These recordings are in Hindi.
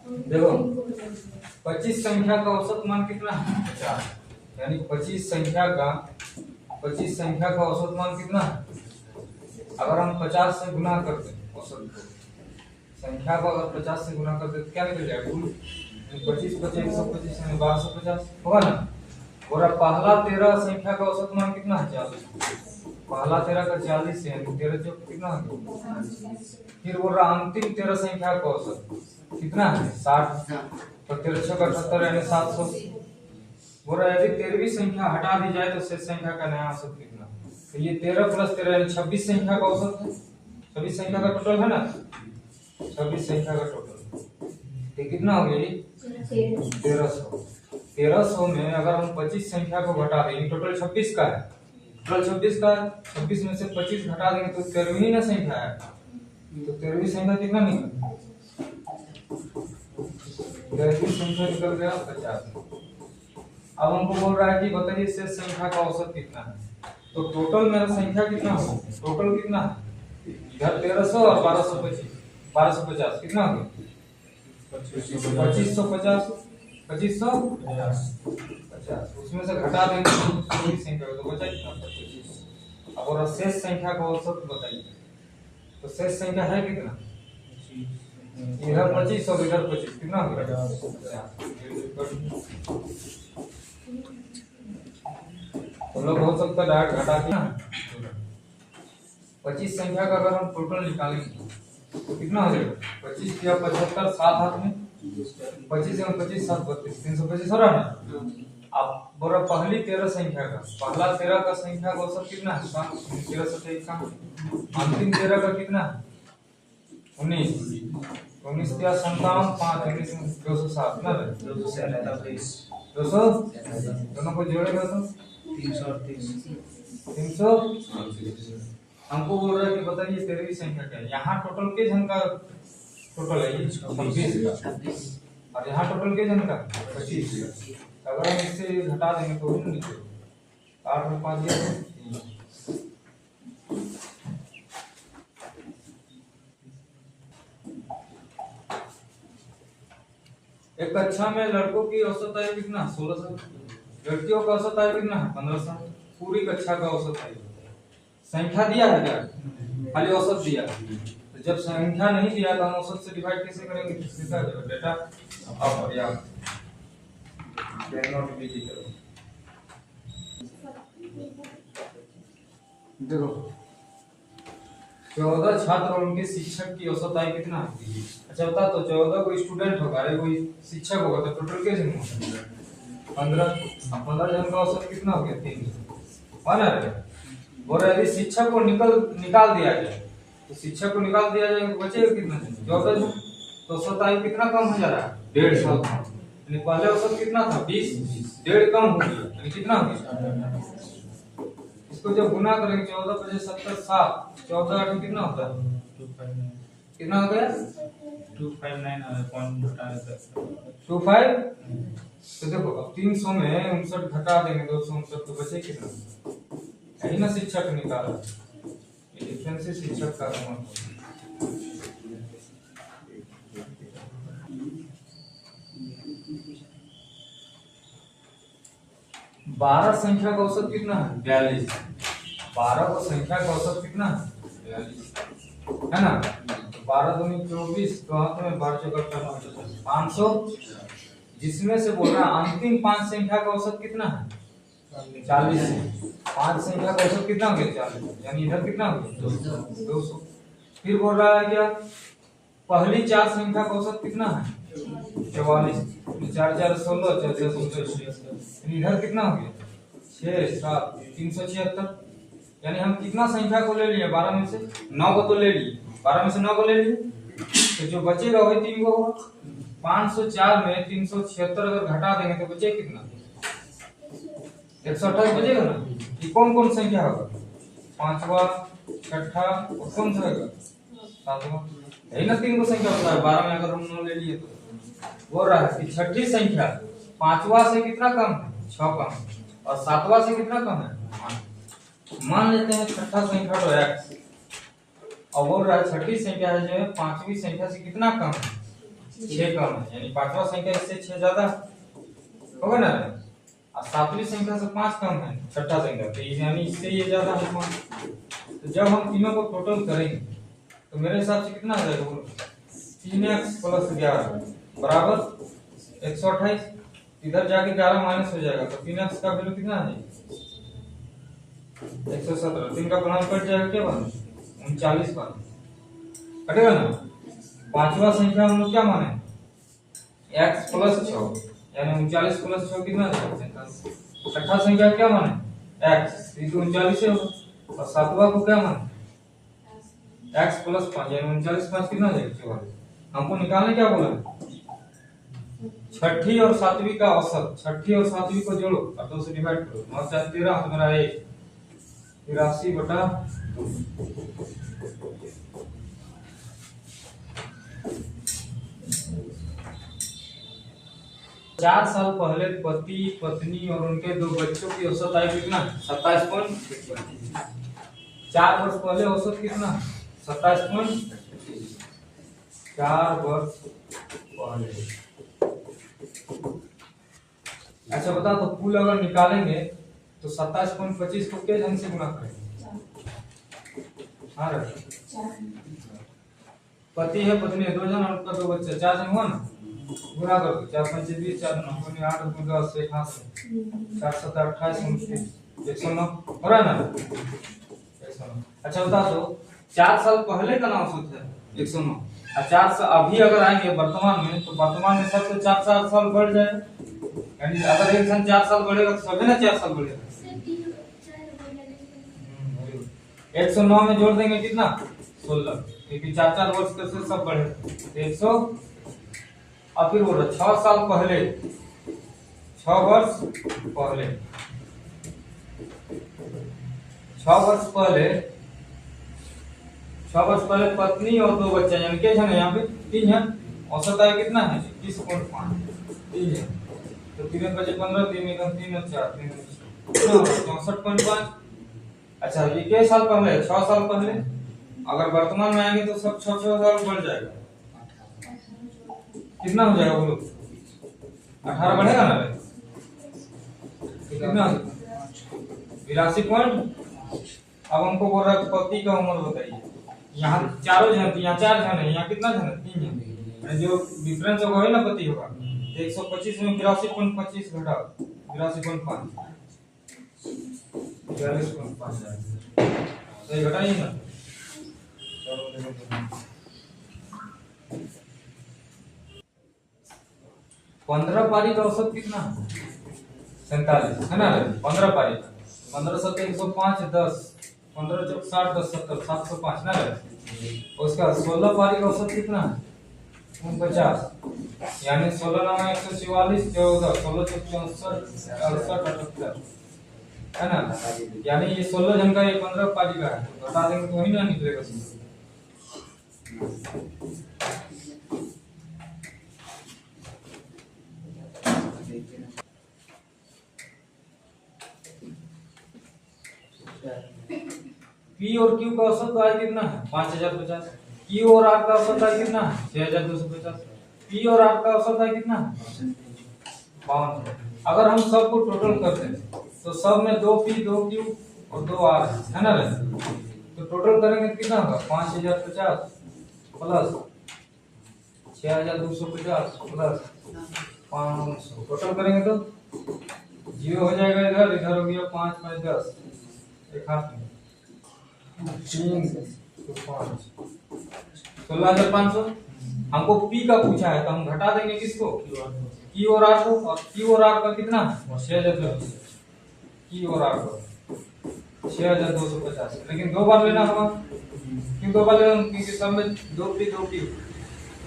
देखो 25 संख्या का औसत मान कितना है 50, यानी 25 संख्या का औसत मान कितना है। अगर हम 50 से गुना करते औसत को, संख्या को अगर 50 से गुना करते तो क्या निकल जाएगा कुल 25 25 125 यानी 1250 होगा ना। और अब पहला 13 संख्या का औसत मान कितना है 40, पहला 13 का 40 है यानी 13 जो कितना है। फिर बोल रहा अंतिम 13 संख्या का औसत कितना है 60, तो 13 का 78 यानी 700। बोल रहा यदि 13वीं संख्या हटा दी जाए तो शेष संख्या का नया औसत कितना, तो ये 13 + 13 यानी 26 संख्या का औसत है। 26 संख्या का टोटल है ना, 26 संख्या का टोटल तो कितना हो गया 1300। 1300 में अगर हम 25 संख्या को घटा देंगे, टोटल 26 का है, टोटल 26 का है, 26 में से 25 घटा देंगे तो 13वीं ना संख्या है, तो 13वीं संख्या कितना निकल, 13वीं संख्या निकल गया 50। अब हमको बोल रहा है कि बताइए शेष संख्या का औसत कितना है। तो टोटल मेरा संख्या कितना हो, टोटल कितना है इधर 1300 और 1250 कितना हो गया 2550 उसमें से घटा देंगे पूरी संख्या तो बचा कितना 25। अब और शेष संख्या का औसत बताइए, तो शेष संख्या है कितना, इधर 25 और इधर 25 कितना हो गया 50। तो लोग हो सकता है डायरेक्ट घटा के 25 संख्या का अगर हम टोटल निकालेंगे तो कितना हो जाएगा 25 या 75 7 हाथ में 25 और 25 7 32 325 हो रहा है ना। अब बोला पहली 13 संख्या का, पहला 13 का संख्या का औसत कितना है 13 से 23 का, अंतिम 13 का कितना है 19 19 क्या 57 5 207 ना 200 दोनों को जोड़ेगा तो 300। हमको बोल रहा है कि बताइए 13वीं संख्या क्या है। यहाँ टोटल के जन का टोटल है 26 और यहाँ टोटल के जन का 25। अगर हम इससे घटा देंगे तो भी नहीं 8 में 5 दिया 3। एक कक्षा में लड़कों की औसत आयु कितना 1600, लड़कियों का औसत आयु कितना है 1500, पूरी कक्षा का औसत आयु। संख्या दिया है क्या, खाली औसत दिया। तो जब संख्या नहीं दिया तो हम औसत से डिवाइड कैसे करेंगे, लिखा जाएगा डेटा अपर्याप्त। देखो 14 छात्र और उनके शिक्षक की औसत आयु कितना है। अच्छा बता, तो 14 कोई स्टूडेंट होगा, अरे कोई शिक्षक होगा, तो टोटल क्या जन होगा 15। अब 15 जन का औसत कितना हो गया 3 है। और यदि शिक्षक को निकाल दिया जाए तो शिक्षक को निकाल दिया जाए तो बचेगा कितना 14 जन। तो औसत आयु कितना कम हो जा रहा है 1.5 साल, यानी पहले औसत कितना था 20, 1.5 कम हो गया, यानी कितना हो गया। इसको जब गुना करेंगे 14 + 70 7, 14 8 कितना होता है कितना हो गया 259.25। तो देखो अब 300 में 59 घटा देंगे 259 तो बचे कितना, यही ना शिक्षक निकाला, ये डिफरेंस है शिक्षक का मान। 12 संख्या का औसत कितना है 42, 12 को संख्या का औसत कितना है 42 है ना। 12 दूनी 24, तो हाथ में 12 चौका 500, जिसमें से बोल रहा है अंतिम 5 संख्या का औसत कितना है 40 है। 5 संख्या का औसत कितना हो गया 40, यानी इधर कितना हो गया 200। फिर बोल रहा है क्या पहली 4 संख्या का औसत कितना है 44, 4 4 16 4 4 16, इधर कितना हो गया 6 7 376। यानी हम कितना संख्या को ले लिए 12 में से 9 को तो ले लिए, 12 में से 9 को ले लिए, तो जो बचेगा वही 3 को होगा। 504 में 376 अगर घटा देंगे तो बचे कितना 128 बचेगा ना। ये कौन कौन संख्या होगा 5वां 6ठा और कौन सा होगा 7वां, यही ना 3 को संख्या होता है। 12 में अगर हम 9 ले लिए तो बोल रहा है कि छठी संख्या 5वां से कितना कम है 6 कम, और 7वां से कितना कम है 5। मान लेते हैं छठा संख्या तो x, और बोल रहा है छठी संख्या है जो 5वीं संख्या से कितना कम है 6 कम है, यानी पांचवा संख्या इससे 6 ज्यादा होगा ना। और सातवीं संख्या से 5 कम है छठा संख्या, तो यानी इससे ये ज्यादा है 5। तो जब हम तीनों को टोटल करेंगे तो मेरे हिसाब से कितना आ जाएगा, 3x + 11 बराबर 128। इधर जाके 11 माइनस हो जाएगा, तो 3x का वैल्यू कितना आ जाएगा 117। 3 का गुणा कट जाएगा, क्या बना 39 बना, कटेगा ना। पांचवा संख्या हम लोग क्या माने, x + 6, यानी 39 + 6 कितना आ जाएगा। छठा संख्या क्या माने x, 39 है। और सातवां को क्या माने x + 5, यानी 39 5 कितना आ जाएगा 44। हमको निकालने क्या बोला, छठी और सातवीं का औसत, छठी और सातवीं को जोड़ो और 2 से डिवाइड करो। 9 4 13 तो मेरा 1 83/2। 4 साल पहले पति पत्नी और उनके 2 बच्चों की औसत आयु कितना, 27.25। 4 वर्ष पहले औसत कितना, 27.25। 4 वर्ष पहले। अच्छा बता, तो कुल अगर निकालेंगे तो 27.25 को किस ढंग से गुणा करेंगे। हाँ पति है पत्नी है 2 जन और उनका 2 बच्चे, 4 जन हुआ ना, गुणा कर दो। 4 5 20, 4 9 8 10 88, 4 7 28 29, 109 हो रहा है ना 109। अच्छा बता दो, 4 साल पहले का औसत है 109, और 4 साल अभी अगर आएंगे वर्तमान में, तो वर्तमान में सबसे 4 साल बढ़ जाए, यानी अगर एक सन 4 साल बढ़ेगा तो सभी ना 4 साल बढ़ेगा। 109 में जोड़ देंगे कितना 16, क्योंकि 4 वर्ष के से सब बढ़े, तो 100। और फिर बोलो 6 साल पहले, 6 वर्ष पहले, 6 वर्ष पहले, 6 वर्ष पहले पत्नी और 2 बच्चे, यानी क्या है यहाँ पे 3 है। औसत आयु कितना है 21.5, 3 है। तो 3 बचे 15, 3 1 3 और 4 3 64.5। अच्छा ये क्या साल पहले, 6 साल पहले। अगर वर्तमान में आएंगे तो सब 6 साल बढ़ जाएगा, कितना हो जाएगा बोलो, 18 बढ़ेगा ना, कितना 82 अब हमको बोल रहा है पति का उम्र बताइए। यहाँ चारों जन, यहाँ 4 जन है, यहाँ कितना जन है 3 जन, जो डिफरेंस होगा वही ना पति होगा। 125 में 82.25 घटा 82.5, 42.5 सही घटाइए ना। 15 पारी का औसत कितना 47 है ना, 15 पारी का 15 7 105 10 15 चौक 60 10 70 705 ना। उसका 16 पारी का औसत कितना 49, यानी 16 9 144 14 16 चौक 64 68 78 है ना। यानी ये 16 जन का ये 15 पारी का है, तो बता देंगे तो ही ना निकलेगा। पी और क्यू का औसत आय कितना है 5050। क्यू और आर का औसत आय कितना है 6250। पी और आर का औसत आय कितना है 5200। अगर हम सबको टोटल करते हैं तो सब में 2 पी 2 क्यू और 2 आर है ना, तो टोटल करेंगे कितना होगा 5050 प्लस 6250 प्लस 500, टोटल करेंगे तो 0 हो जाएगा, इधर इधर हो गया 5 5 10 एक हाथ में 3 5 16,500। हमको पी का पूछा है तो हम घटा देंगे किसको क्यू और आर को, और क्यू और आर का कितना 6250, क्यू और आर को 6250, लेकिन 2 बार लेना होगा, क्यों 2 बार लेना, क्योंकि सब में 2 पी 2 क्यू,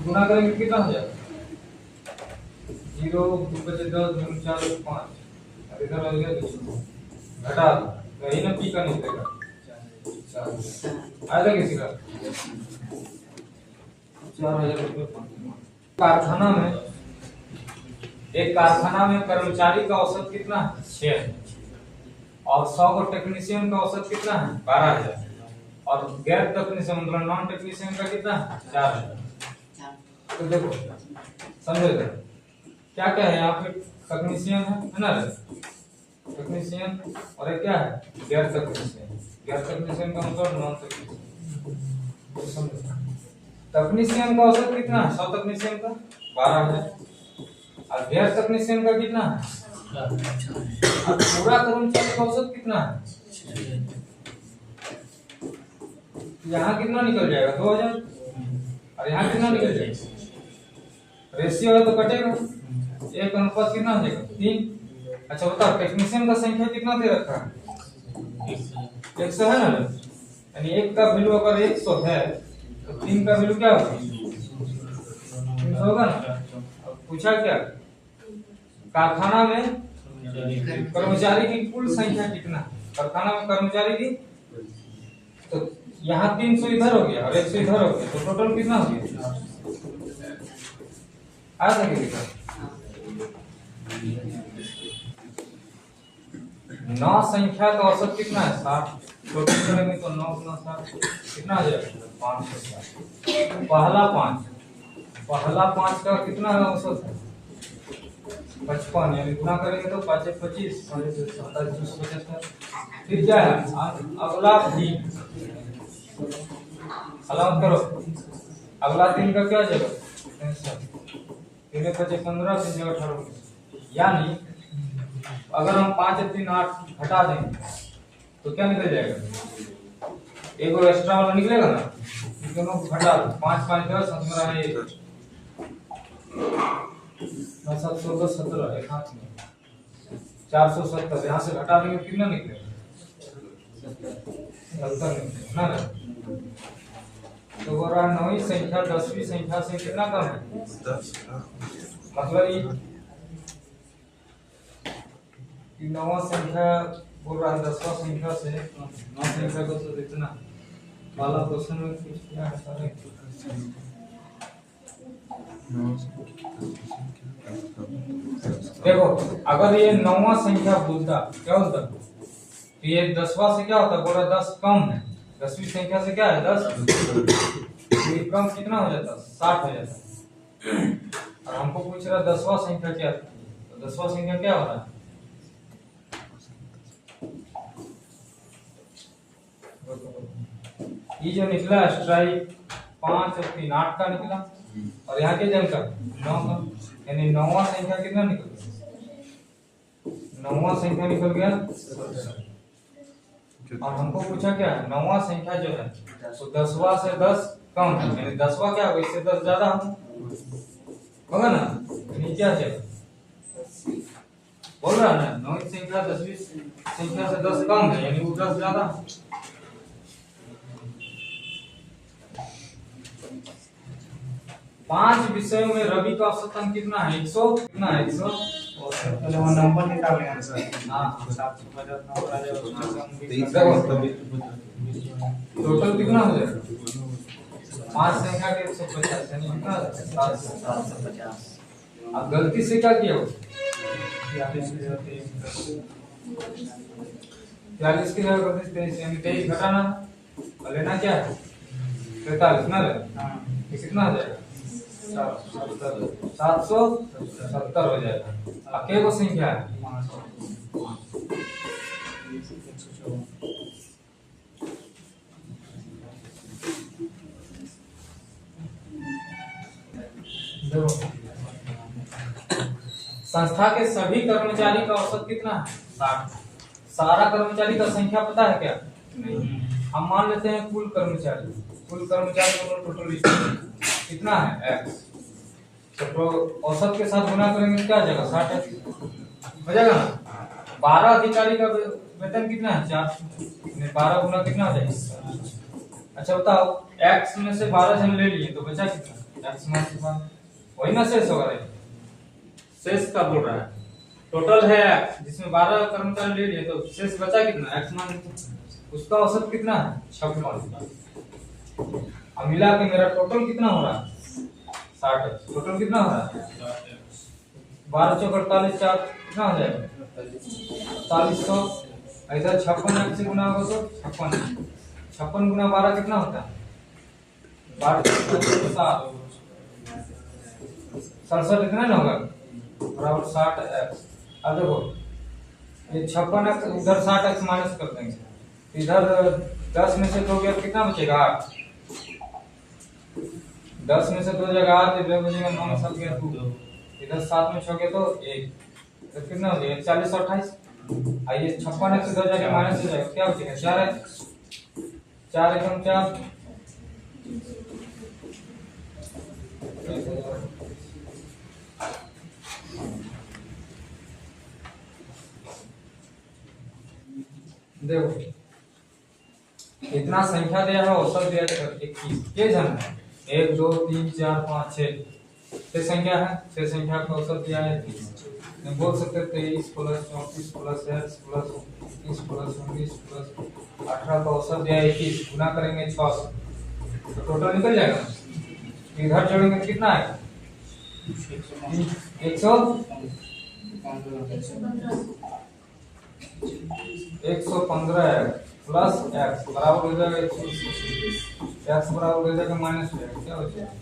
गुना करेंगे कितना हो जाएगा 0 2 बचे 10 2 4 5, इधर हो गया 200, घटा दो यही ना पी का निकलेगा आएगा किसी का 4000 रुपये। कारखाना में, एक कारखाना में कर्मचारी का औसत कितना है 6 है, और 100 को टेक्नीशियन का औसत कितना है 12,000, और गैर टेक्नीशियन मतलब नॉन टेक्नीशियन का कितना है 4,000। तो देखो समझो क्या क्या है यहाँ पे, तकनीशियन है ना, तकनीशियन, और एक क्या है, गैर तकनीशियन। गैर तकनीशियन का मतलब नॉन तकनीशियन। तकनीशियन का औसत कितना है, 100 तकनीशियन का 12 है, और गैर तकनीशियन का कितना है, और पूरा कर्मचारी का औसत कितना है, यहाँ कितना निकल जाएगा 2000, और यहाँ कितना निकल जाएगा, रेशियो है तो कटेगा, एक अनुपात कितना हो जाएगा 3। अच्छा बताओ टेक्नीशियन का संख्या कितना दे रखा है, 100 है ना, यानी 1 का वैल्यू अगर 100 है तो 3 का वैल्यू क्या होगा, 300 होगा ना। अब पूछा क्या, कारखाना में कर्मचारी की कुल संख्या कितना, कारखाना में कर्मचारी की, तो यहाँ 300 इधर हो गया और 100 इधर हो गया, तो टोटल कितना हो गया, आ सकेगा 9 संख्या का औसत कितना है 60, टोटल करेंगे तो 9 गुना 60 कितना आ जाएगा 560। पहला 5 का कितना औसत है 55, यानी गुना करेंगे तो 5 25 27 फिर क्या है अगला भी अलाउंस करो, अगला 3 का क्या जाएगा 3 5 15 3 18, यानी अगर हम 5 3 8 घटा देंगे तो क्या निकल जाएगा, एक और एक्स्ट्रा वाला निकलेगा ना, दोनों को घटा दो, 5 5 10 17 है 9 7 16 17 एक हाथ में 470, यहाँ से घटा देंगे कितना निकलेगा 70 निकलेगा ना। तो बोल रहा 9वीं संख्या 10वीं संख्या से कितना कम है 10, मतलब ये 9वां संख्या बोल रहा है 10वां संख्या से 9 संख्या को तो इतना वाला क्वेश्चन में कुछ क्या है सारे, देखो अगर ये 9वां संख्या बोलता क्या होता, तो ये 10वां से क्या होता, बोल रहा 10 कम है, 10वीं संख्या से क्या है 10, ये कम कितना हो जाता 60 हो जाता, और हमको पूछ रहा 10वां संख्या क्या था, तो 10वां संख्या क्या हो रहा है, ये जो निकला स्ट्राइक 5 और 3 8 का निकला, और यहाँ के जन का 9 का, यानी 9वां संख्या कितना निकल गया, 9वां संख्या निकल गया, और हमको पूछा क्या है 9वां संख्या जो है तो 10वां से 10 कम है, यानी 10वां क्या होगा इससे 10 ज्यादा होगा ना, यानी क्या है बोल रहा है ना 9वीं संख्या 10वीं संख्या से 10 कम है, यानी वो 10 ज्यादा। 5 विषयों में रवि का औसत अंक कितना है 100, कितना है 100, तो वो नंबर निकाल लेंगे सर। हाँ 750 नंबर आ जाएगा टोटल कितना हो जाएगा 5 संख्या के 150 यानी कितना 750। अब गलती से क्या किया 42 की जगह गलती से 23 यानी 23 घटाना और लेना क्या है 43 ना ले, कितना आ जाएगा 770 हो जाएगा। अब क्या को संख्या है देखो संस्था के सभी कर्मचारी का औसत कितना है 60। सारा कर्मचारी का संख्या पता है क्या नहीं, हम मान लेते हैं कुल कर्मचारी का टोटल कितना है x, तो औसत के साथ गुना करेंगे क्या आ जाएगा 60 हो जाएगा ना। 12 अधिकारी का वेतन कितना है 400, 12 गुना कितना हो जाएगा। अच्छा बताओ x में से 12 जन ले लिए तो बचा कितना x मान के बाद वही ना शेष होगा, शेष का बोल रहा है टोटल है x जिसमें 12 कर्मचारी ले लिए तो शेष बचा कितना x मान, उसका औसत कितना है 56। अब मिला के मेरा टोटल कितना हो रहा है 60, टोटल कितना हो रहा है 12 चौक 48 4 कितना हो जाएगा 4500, इधर 56 से गुना होगा तो 56 गुना 12 कितना होता है 12 7 67 इतना ना होगा बराबर 60x। अब देखो ये 56x इधर 60x माइनस कर देंगे, इधर 10 में से 2 गया कितना बचेगा 8, 10 में से 2 जाएगा 8, इधर बचेगा 9 में 7 गया 2, इधर 7 में 6 गया तो 1, तो कितना हो जाएगा 40 और 28। आइए 56x इधर जाके माइनस हो जाएगा, क्या बचेगा 4x, 4 एकम 4, देखो इतना संख्या दिया है, औसत दिया है 21 के जन है 1 2 3 4 5 6 छह संख्या है, छह संख्या का औसत दिया है 30। बोल सकते 23 plus 34 plus x plus 21 plus 19 plus 18 का औसत दिया है 21, गुना करेंगे 6 से तो टोटल निकल जाएगा। इधर जोड़ेंगे कितना है 115 प्लस x बराबर हो जाएगा 120, x बराबर हो जाएगा माइनस हो जाएगा, क्या हो जाएगा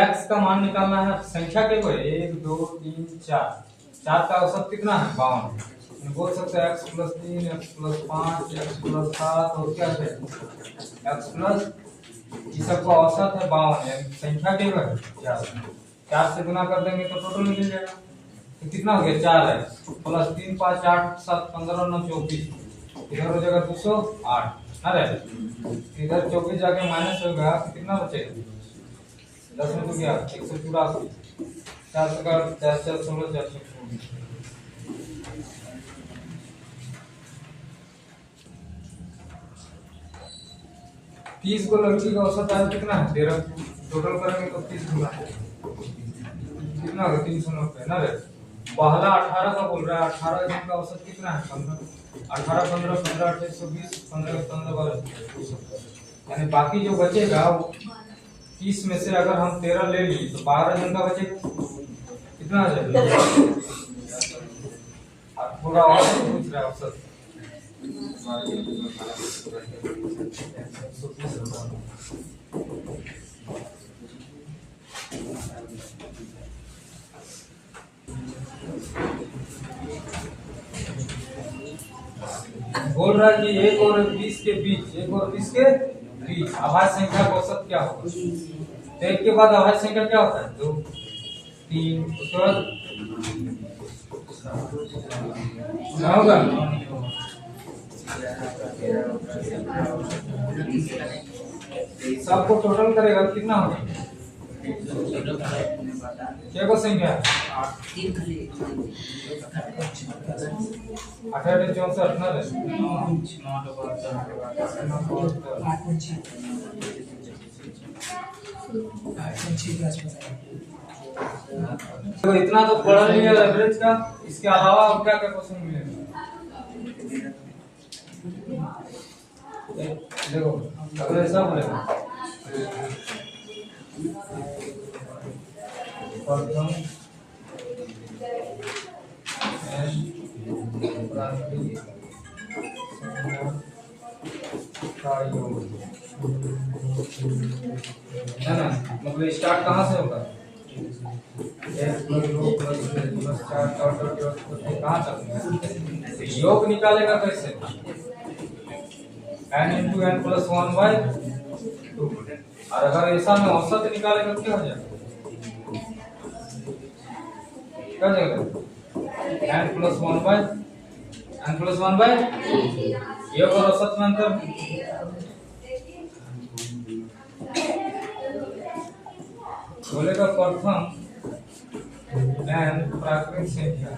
x का मान निकालना है, संख्या के कोई 1 2 3 4, 4 का औसत कितना है 52, बोल सकते हैं x plus 3 x plus 5 x plus 7 और क्या है x प्लस, इस सब का औसत है 52, संख्या के कोई 4 से गुना कर देंगे तो टोटल मिल जाएगा, तो कितना हो गया 4x प्लस 3 5 8 7 15 9 24, इधर हो जाएगा 208, अरे इधर 24 जाके माइनस होगा तो कितना बचेगा 10 में तो गया 184, 4 का 4 4 16 424, तीस को लड़की का औसत आया कितना है 13, टोटल करेंगे तो 30 गुना कितना होगा 390 ना रे। पहला 18 का बोल रहा है, 18 का औसत कितना है 15, 18 15 15 28 20 15 15 12, यानी बाकी जो बचेगा 30 में से अगर हम 13 ले लिए तो 12 जन का बचेगा, कितना आ जाएगा और थोड़ा और पूछ रहा है औसत बोल रहा है कि 1 और 20 के बीच, 1 और 20 के बीच अभाज्य संख्या का औसत क्या होगा, तो 1 के बाद अभाज्य संख्या क्या होता है 2 3, उसके बाद क्या होगा सबको टोटल करेगा कितना होगा, क्या को संख्या 18 64 ना तो इतना तो पढ़ा नहीं है एवरेज का, इसके अलावा और क्या क्या क्वेश्चन मिलेगा देखो अगर ऐसा बोलेगा प्रथम प्राकृतिक का योग है ना, मतलब स्टार्ट कहाँ से होगा 1 + 2 + 3 + 4 कहाँ तक, योग निकालेगा कैसे n × n + 1/2, और अगर ऐसा में औसत निकालेगा तो क्या हो जाएगा क्या हो जाएगा n + 1/2, योग और औसत में अंतर बोलेगा प्रथम n प्राकृतिक संख्या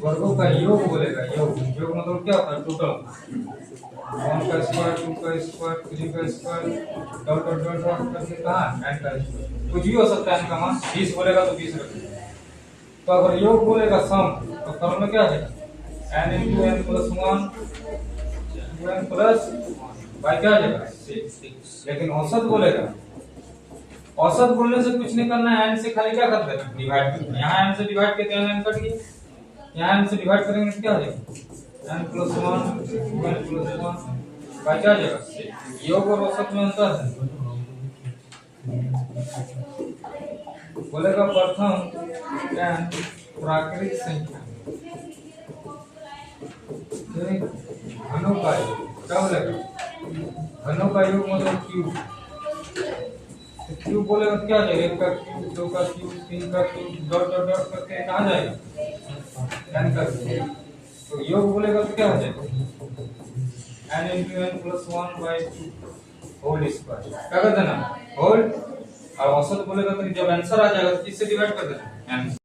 वर्गों का योग बोलेगा, योग योग मतलब क्या होता है टोटल 1 का स्क्वायर 2 का स्क्वायर 3 का square dot dot dot dot करके कहाँ n का स्क्वायर कुछ भी हो सकता है, n का मान 20 बोलेगा तो 20 रखेगा, तो अगर योग बोलेगा सम तो क्रम में क्या आ जाएगा n × n + 1 2n + y क्या आ जाएगा 6, लेकिन औसत बोलेगा औसत बोलने से कुछ नहीं करना है, n से खाली क्या करते हैं, डिवाइड करते हैं। यहाँ n से डिवाइड करते हैं, n कट गया। यहाँ n से डिवाइड करेंगे तो क्या हो जाएगा, n + 1 n + 1 बचा जाएगा। योग और औसत में अंतर है। बोलेगा प्रथम n प्राकृत संख्या घनों का योग, क्या बोलेगा, घनों का योग मतलब क्यूब। तो क्यूब बोलेगा तो क्या जाएगा, 1 का क्यूब, 2 का क्यूब, 3 का क्यूब, डॉट डॉट डॉट करके कहाँ जाएगा, n का क्यूब। तो योग बोलेगा तो क्या हो जाएगा, n × n + 1/2 होल स्क्वायर, क्या कर देना होल। और औसत बोलेगा तो जब आंसर आ जाएगा तो किससे डिवाइड कर देना, n